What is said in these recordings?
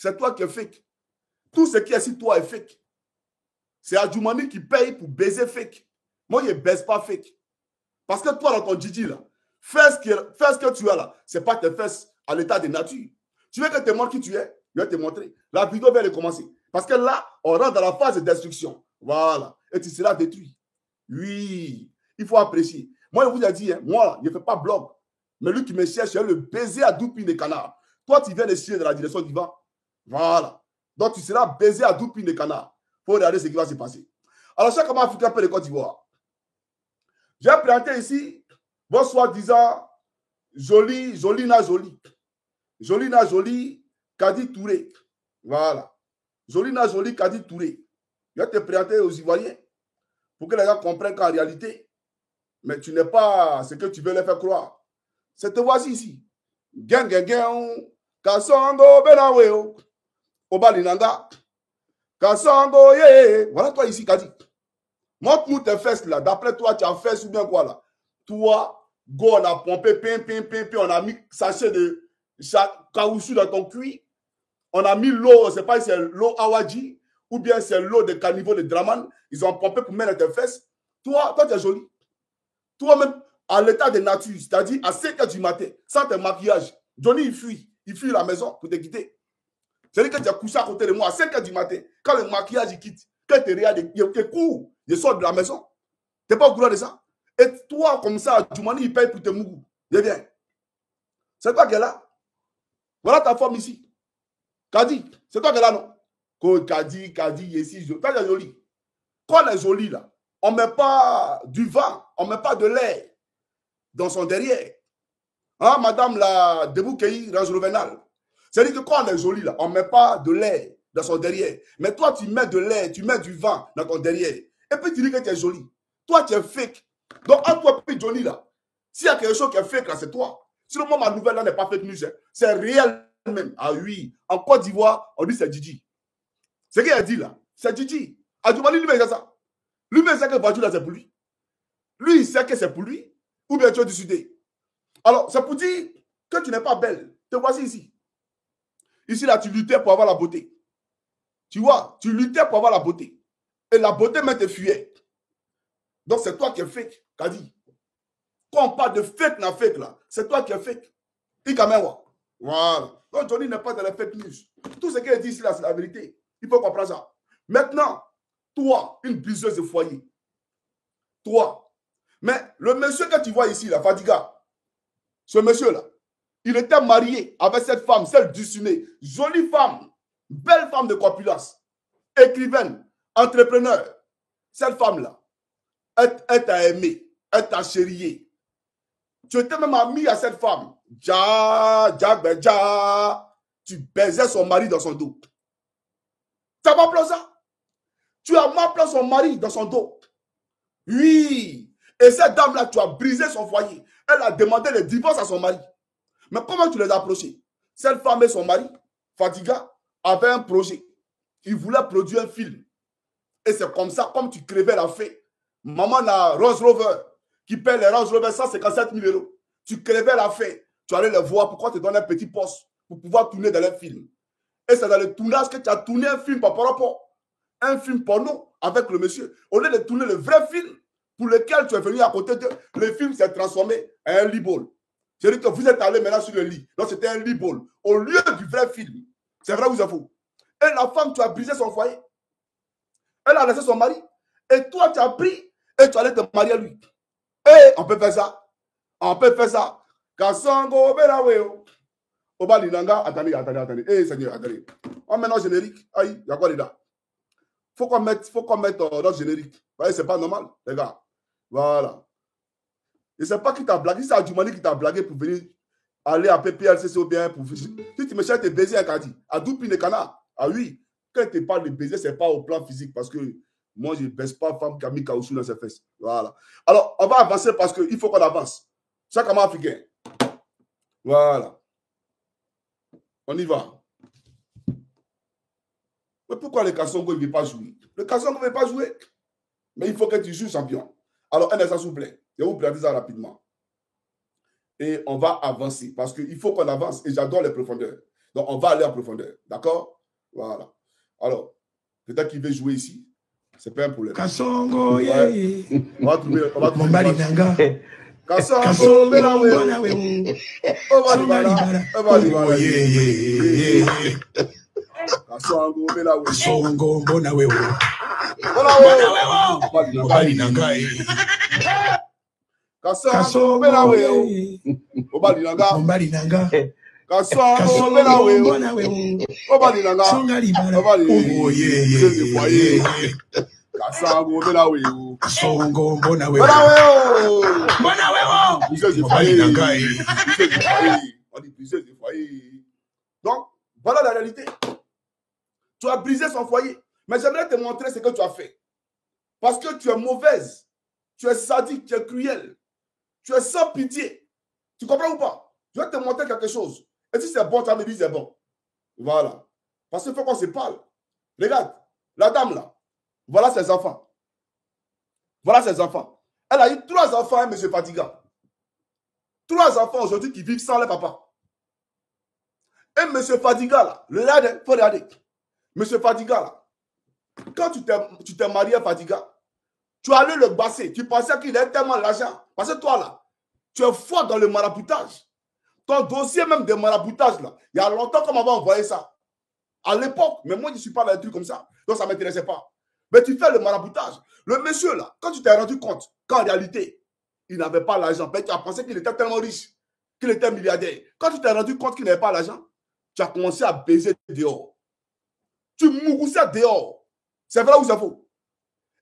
c'est toi qui es fake. Tout ce qui est sur toi est fake. C'est Adjoumani qui paye pour baiser fake. Moi, je ne baise pas fake. Parce que toi, dans ton Djidji, là, fais ce que tu as là. Ce n'est pas tes fesses à l'état de nature. Tu veux que je te montre qui tu es? Je vais te montrer. La vidéo vient de commencer. Parce que là, on rentre dans la phase de destruction. Voilà. Et tu seras détruit. Oui. Il faut apprécier. Moi, je vous ai dit, hein, moi, je ne fais pas blog. Mais lui qui me cherche, je vais le baiser à 12 pines de canard. Toi, tu viens de chier dans la direction du vent. Voilà. Donc, tu seras baisé à 12 pines de canard. Pour regarder ce qui va se passer. Alors, chaque moment africain peut de Côte d'Ivoire. J'ai présenté ici, bon soi-disant, Jolina Jolie, Kadi Touré. Voilà. Jolina Jolie, Kadi Touré. Je vais te présenter aux Ivoiriens pour que les gens comprennent qu'en réalité, mais tu n'es pas ce que tu veux les faire croire. C'est te voici ici. Kasongo Benaweo. Obalinanga. Kasongo ye. Voilà toi ici, Kadi. Montre-nous tes fesses là. D'après toi, tu as fait ou bien quoi là? Toi, go, on a pompé, on a mis sachet de caoutchouc dans ton cuir. On a mis l'eau, je ne sais pas si c'est l'eau Awadji ou bien c'est l'eau de caniveau de Draman. Ils ont pompé pour mettre tes fesses. Toi, tu es joli. Toi-même, à l'état de nature, c'est-à-dire à 5 h du matin, sans tes maquillages. Johnny, il fuit la maison pour te quitter. C'est-à-dire que tu as couché à côté de moi à 5 h du matin, quand le maquillage il quitte, quand tu regardes, il court, il sort de la maison. Tu n'es pas au courant de ça? Et toi, comme ça, Djoumani, il paye pour tes mougous. Viens, viens. C'est toi qui es là. Voilà ta forme ici. Kadi, c'est toi qui es là, non? Kadi, ici, toi, tu es joli. Quand on est joli, là, on ne met pas du vent, on ne met pas de l'air dans son derrière. Hein, madame la Deboukei Range-Rovenal. C'est-à-dire que quand on est joli, là, on ne met pas de l'air dans son derrière. Mais toi, tu mets de l'air, tu mets du vent dans ton derrière. Et puis tu dis que tu es joli. Toi, tu es fake. Donc, entre toi et Johnny, là, s'il y a quelque chose qui est fake, là, c'est toi. Sinon, moi, ma nouvelle, là, n'est pas fake news. C'est réel même. Ah oui. En Côte d'Ivoire, on dit c'est Djidji. Ce qu'il a dit, là, c'est Djidji. Adjoumani, lui, il sait ça. Lui-même sait que voiture, là, c'est pour lui. Lui, il sait que c'est pour lui. Ou bien tu es décidé. Alors, c'est pour dire que tu n'es pas belle. Te voici ici. Ici, là, tu luttais pour avoir la beauté. Tu vois, tu luttais pour avoir la beauté. Et la beauté même te fuyait. Donc, c'est toi qui es fake, Kadi. Quand on parle de fake, là, c'est toi qui es fake. Ikamewa. Voilà. Donc, Johnny n'est pas dans les fake news. Tout ce qu'il dit ici, là, c'est la vérité. Il faut comprendre ça. Maintenant, toi, une briseuse de foyer. Toi. Mais le monsieur que tu vois ici, la Fadiga, ce monsieur-là, il était marié avec cette femme, celle d'Ussumé. Jolie femme, belle femme de corpulence, écrivaine, entrepreneur. Cette femme-là, elle t'a aimé, elle t'a chérie. Tu étais même ami à cette femme. Tu baisais son mari dans son dos. Tu as pas appelé ça? Tu as appelé son mari dans son dos. Oui. Et cette dame-là, tu as brisé son foyer. Elle a demandé le divorce à son mari. Mais comment tu les as approchés? Cette femme et son mari, Fadiga, avaient un projet. Ils voulaient produire un film. Et c'est comme ça, comme tu crevais la fée. Maman a Rose Rover, qui paie les Rose Rover 157 000 €. Tu crevais la fée. Tu allais les voir. Pourquoi te donner un petit poste pour pouvoir tourner dans les films? Et c'est dans le tournage que tu as tourné un film par rapport. Un film porno avec le monsieur. Au lieu de tourner le vrai film, pour lequel tu es venu à côté de... Le film s'est transformé en un lit-ball. C'est-à-dire que vous êtes allé maintenant sur le lit. Donc c'était un lit-ball. Au lieu du vrai film. C'est vrai ou c'est faux? Et la femme, tu as brisé son foyer. Elle a laissé son mari. Et toi, tu as pris et tu allais te marier à lui. Et on peut faire ça. On peut faire ça. Kasongo Benaweo. Obalinanga. Attendez. Eh Seigneur, attendez. On met notre générique. Aïe, il y a quoi là? Faut qu'on mette notre générique. Vous voyez, c'est pas normal, les gars. Voilà. Et c'est pas qui t'a blagué, c'est Adjoumani qui t'a blagué pour venir aller à PPLCC ou bien pour... Si tu me cherches tes baisers à Kadi, à Doupine de Cana, ah oui, quand tu parles de baiser, c'est pas au plan physique parce que moi, je ne baisse pas femme qui a mis caoutchouc dans ses fesses. Voilà. Alors, on va avancer parce qu'il faut qu'on avance. Chaque homme africain. Voilà. On y va. Mais pourquoi le Kasongo ne veut pas jouer? Le Kasongo ne veut pas jouer. Mais il faut que tu joues champion. Alors, un instant, s'il vous plaît. Je vais vous présenter ça rapidement. Et on va avancer. Parce qu'il faut qu'on avance. Et j'adore les profondeurs. Donc, on va aller en profondeur. D'accord? Voilà. Alors, peut-être qu'il veut jouer ici. C'est pas un problème. Kasongo, ouais. On va trouver Mombali Nanga. Kasongo, Benawe. On va Kasongo, Benawe. Kasongo, Bonawe. Mombali Nanga. Kasongo, Benawe. Mombali Nanga. Kasongo, Benawe. Mombali Nanga. Kasongo, Benawe. Kasongo, Bonawe. On dit briser des foyers. Donc, voilà la réalité. Tu as brisé son foyer. Mais j'aimerais te montrer ce que tu as fait. Parce que tu es mauvaise. Tu es sadique, tu es cruel. Tu es sans pitié. Tu comprends ou pas? Je vais te montrer quelque chose. Et si c'est bon, tu vas me dire c'est bon. Voilà. Parce qu'il faut qu'on se parle. Regarde, la dame là. Voilà ses enfants. Voilà ses enfants. Elle a eu 3 enfants, M. Fadiga. 3 enfants aujourd'hui qui vivent sans leur papa. Et M. Fadiga là, il faut regarder. M. Fadiga là, quand tu t'es marié à Fadiga, tu allais le basser. Tu pensais qu'il avait tellement l'argent. Parce que toi là, tu es fort dans le maraboutage. Ton dossier même de maraboutage là, il y a longtemps qu'on m'avait envoyé ça. À l'époque, mais moi je ne suis pas dans les trucs comme ça. Donc ça ne m'intéressait pas. Mais tu fais le maraboutage. Le monsieur là, quand tu t'es rendu compte qu'en réalité, il n'avait pas l'argent, tu as pensé qu'il était tellement riche, qu'il était milliardaire. Quand tu t'es rendu compte qu'il n'avait pas l'argent, tu as commencé à baiser dehors. Tu mourroussais dehors. C'est vrai ou c'est faux?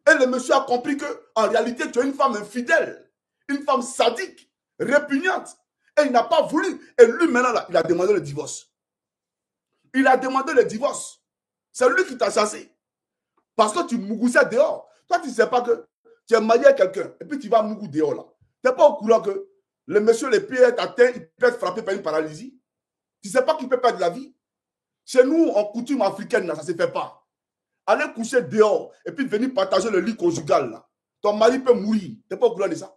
Et le monsieur a compris qu'en réalité, tu es une femme infidèle, une femme sadique, répugnante. Et il n'a pas voulu. Et lui, maintenant, là, il a demandé le divorce. Il a demandé le divorce. C'est lui qui t'a chassé. Parce que tu mougoussais dehors. Toi, tu ne sais pas que tu es marié à quelqu'un et puis tu vas mougou dehors là. Tu n'es pas au courant que le monsieur, les pieds est atteint, il peut être frappé par une paralysie. Tu ne sais pas qu'il peut perdre la vie. Chez nous, en coutume africaine, là, ça ne se fait pas. Aller coucher dehors et puis venir partager le lit conjugal là. Ton mari peut mourir. Tu n'es pas au courant de ça.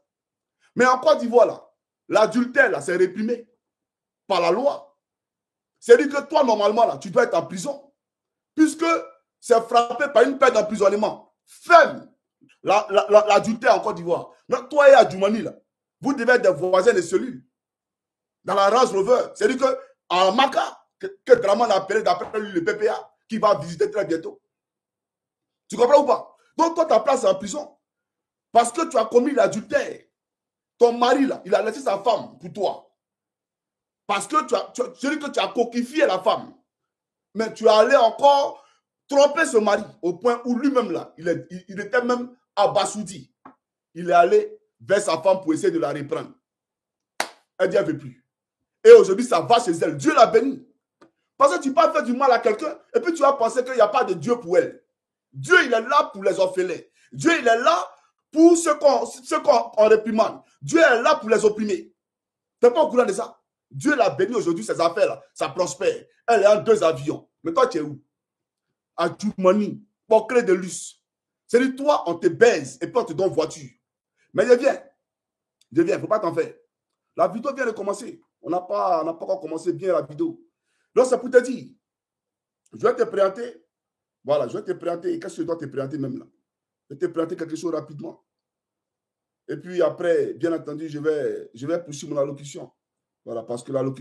Mais en Côte d'Ivoire, là, l'adultère, là, c'est réprimé par la loi. C'est-à-dire que toi, normalement, là, tu dois être en prison. Puisque c'est frappé par une peine d'emprisonnement ferme. L'adultère en Côte d'Ivoire. Toi et Adjoumani, là, vous devez être des voisins de cellules. Dans la Range Rover. C'est-à-dire qu'en Maca, que Draman a appelé d'après lui le PPA, qui va visiter très bientôt. Tu comprends ou pas? Donc toi, ta place est en prison. Parce que tu as commis l'adultère. Ton mari, là, il a laissé sa femme pour toi. Parce que tu as coquifié la femme. Mais tu es allé encore tromper ce mari au point où lui-même, là, il était même abasourdi. Il est allé vers sa femme pour essayer de la reprendre. Elle dit, elle ne veut plus. Et aujourd'hui, ça va chez elle. Dieu l'a bénie. Parce que tu peux faire du mal à quelqu'un et puis tu vas penser qu'il n'y a pas de Dieu pour elle. Dieu, il est là pour les orphelins. Dieu, il est là pour ceux qu'on réprimande. Dieu est là pour les opprimer. Tu n'es pas au courant de ça? Dieu l'a béni aujourd'hui, ses affaires-là. Ça prospère. Elle est en 2 avions. Mais toi, tu es où? À Djoumani, pour créer de luxe. C'est-à-dire, toi, on te baise et puis on te donne voiture. Mais je viens, il ne faut pas t'en faire. La vidéo vient de commencer. On n'a pas encore commencé bien la vidéo. Donc, c'est pour te dire, je vais te présenter. Voilà, je vais te présenter. Qu'est-ce que je dois te présenter même là? Je vais te présenter quelque chose rapidement. Et puis après, bien entendu, je vais poursuivre mon allocution. Voilà, parce que l'allocution